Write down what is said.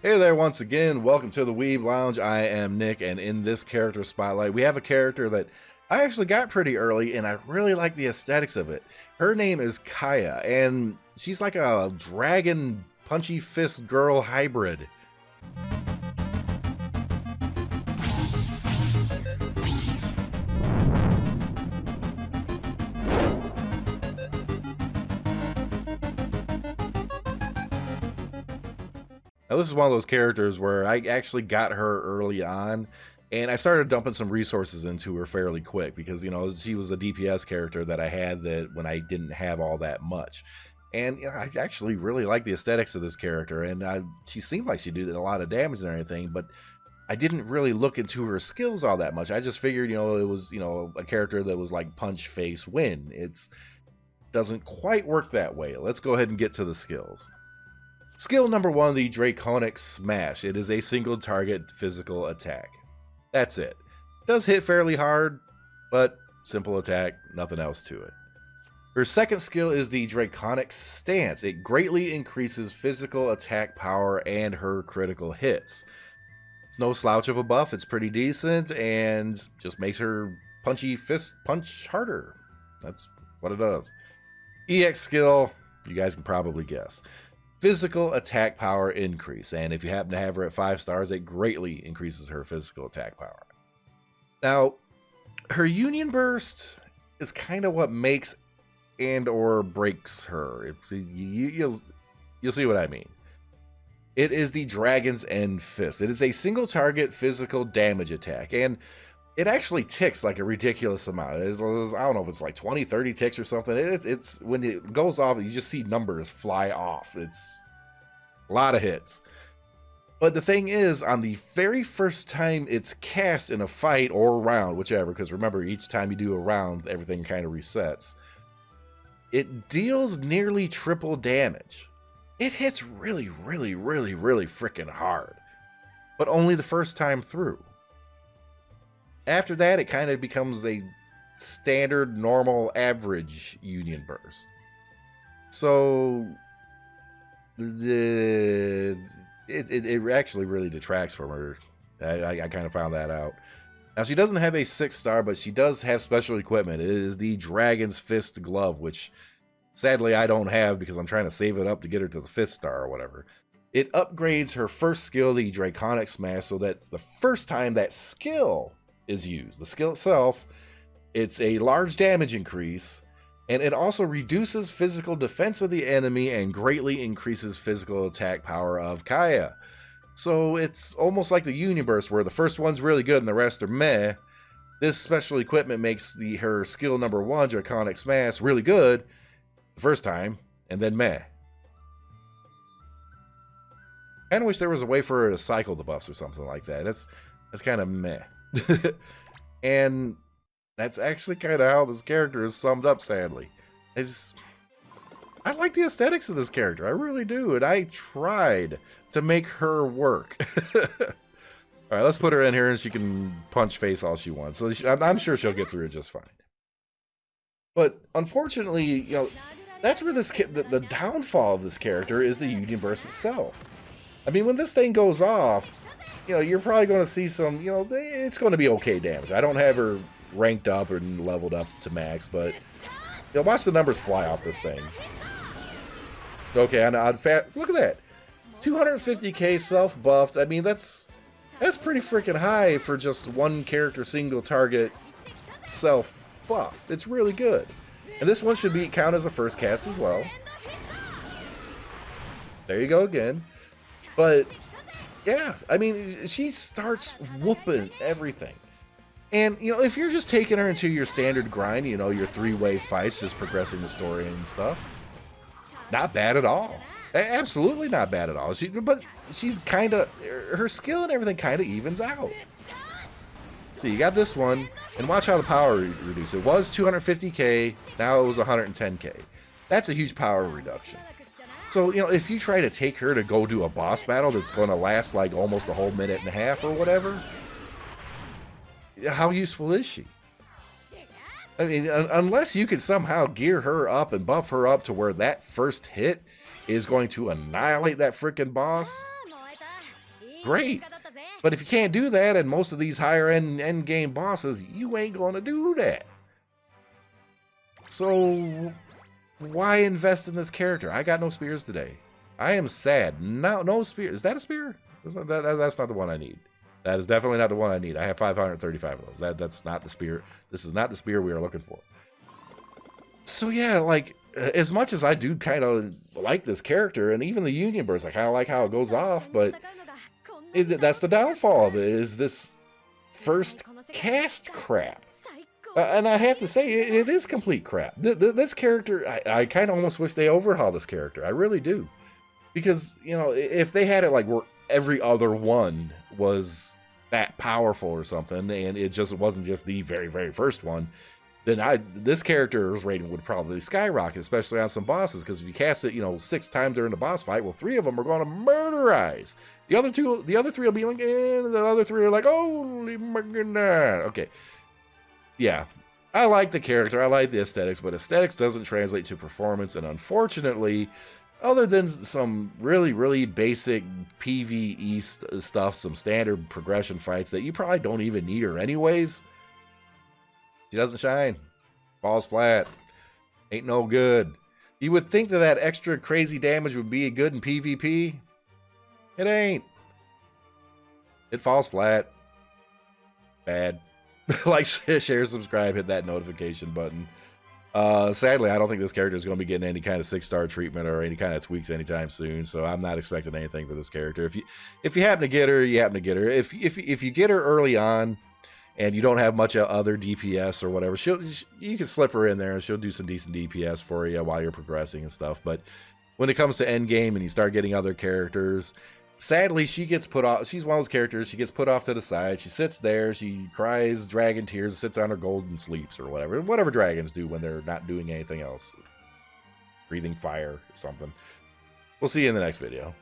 Hey there once again, welcome to the Weeb Lounge. I am Nick, and in this character spotlight, we have a character that I actually got pretty early, and I really like the aesthetics of it. Her name is Kaya, and she's like a dragon punchy fist girl hybrid. Now, this is one of those characters where I actually got her early on, and I started dumping some resources into her fairly quick because, you know, she was a DPS character that I had that when I didn't have all that much. And you know, I actually really like the aesthetics of this character, and she seemed like she did a lot of damage and everything, but I didn't really look into her skills all that much. I just figured, you know, it was, you know, a character that was like punch, face, win. It's doesn't quite work that way. Let's go ahead and get to the skills. Skill number 1, the Draconic Smash. It is a single target physical attack. That's it. Does hit fairly hard, but simple attack, nothing else to it. Her second skill is the Draconic Stance. It greatly increases physical attack power and her critical hits. It's no slouch of a buff, it's pretty decent, and just makes her punchy fist punch harder. That's what it does. EX skill, you guys can probably guess. Physical attack power increase, and if you happen to have her at 5 stars, it greatly increases her physical attack power. Now, her Union Burst is kind of what makes and or breaks her. If you'll see what I mean. It is the Dragon's End Fist. It is a single target physical damage attack, and it actually ticks like a ridiculous amount. I don't know if it's like 20, 30 ticks or something. It's when it goes off, you just see numbers fly off. It's a lot of hits. But the thing is, on the very first time it's cast in a fight or round, whichever, because remember, each time you do a round, everything kind of resets. It deals nearly triple damage. It hits really, really, really, really freaking hard. But only the first time through. After that, it kind of becomes a standard, normal, average Union Burst. So, it actually really detracts from her. I kind of found that out. Now, she doesn't have a 6 star, but she does have special equipment. It is the Dragon's Fist Glove, which sadly I don't have because I'm trying to save it up to get her to the 5th star or whatever. It upgrades her first skill, the Draconic Smash, so that the first time that skill is used, the skill itself, it's a large damage increase, and it also reduces physical defense of the enemy and greatly increases physical attack power of Kaya. So it's almost like the Union Burst, where the first one's really good and the rest are meh. This special equipment makes her skill number 1, Draconic Smash, really good the first time, and then meh. I kind of wish there was a way for her to cycle the buffs or something like that. That's kind of meh. And that's actually kind of how this character is summed up, sadly. I like the aesthetics of this character, I really do, and I tried to make her work. Alright, let's put her in here and she can punch face all she wants. So I'm sure she'll get through it just fine. But unfortunately, you know, that's where the downfall of this character is the Union Burst itself. I mean, when this thing goes off, you know, you're probably going to see some, you know, it's going to be okay damage. I don't have her ranked up and leveled up to max, but you know, watch the numbers fly off this thing. Okay, look at that. 250k self-buffed. I mean, that's pretty freaking high for just one character single target self-buffed. It's really good. And this one should count as a first cast as well. There you go again. But yeah, I mean, she starts whooping everything. And, you know, if you're just taking her into your standard grind, you know, your 3-way fights, just progressing the story and stuff, not bad at all. Absolutely not bad at all. But she's kind of, her skill and everything kind of evens out. So you got this one, and watch how the power reduces. It was 250k, now it was 110k. That's a huge power reduction. So, you know, if you try to take her to go do a boss battle that's going to last like almost a whole minute and a half or whatever, how useful is she? I mean, unless you can somehow gear her up and buff her up to where that first hit is going to annihilate that freaking boss, great. But if you can't do that, and most of these higher end game bosses, you ain't gonna do that. So why invest in this character? I got no spears today. I am sad. No spear. Is that a spear? That's not the one I need. That is definitely not the one I need. I have 535 of those. That's not the spear. This is not the spear we are looking for. So yeah, like, as much as I do kind of like this character, and even the Union Burst, I kind of like how it goes off, but that's the downfall of it, is this first cast crap. And I have to say, it is complete crap. This character, I kind of almost wish they overhauled this character. I really do. Because, you know, if they had it like where every other one was that powerful or something, and it just wasn't just the very, very first one, then this character's rating would probably skyrocket, especially on some bosses, because if you cast it, you know, 6 times during the boss fight, well, 3 of them are going to murderize. The other 3 will be like, the other 3 are like, holy my goodness. Okay. Yeah. I like the character, I like the aesthetics, but aesthetics doesn't translate to performance, and unfortunately, other than some really, really basic PvE stuff, some standard progression fights that you probably don't even need her anyways, she doesn't shine. Falls flat. Ain't no good. You would think that extra crazy damage would be good in PvP. It ain't. It falls flat. Bad. Like, share, subscribe, hit that notification button. Sadly, I don't think this character is going to be getting any kind of 6-star treatment or any kind of tweaks anytime soon, so I'm not expecting anything for this character. If you happen to get her, you happen to get her. If you get her early on, and you don't have much other DPS or whatever, you can slip her in there and she'll do some decent DPS for you while you're progressing and stuff. But when it comes to end game and you start getting other characters, sadly, she gets put off. She's one of those characters, she gets put off to the side. She sits there, she cries dragon tears, sits on her gold and sleeps or whatever dragons do when they're not doing anything else. Breathing fire or something. We'll see you in the next video.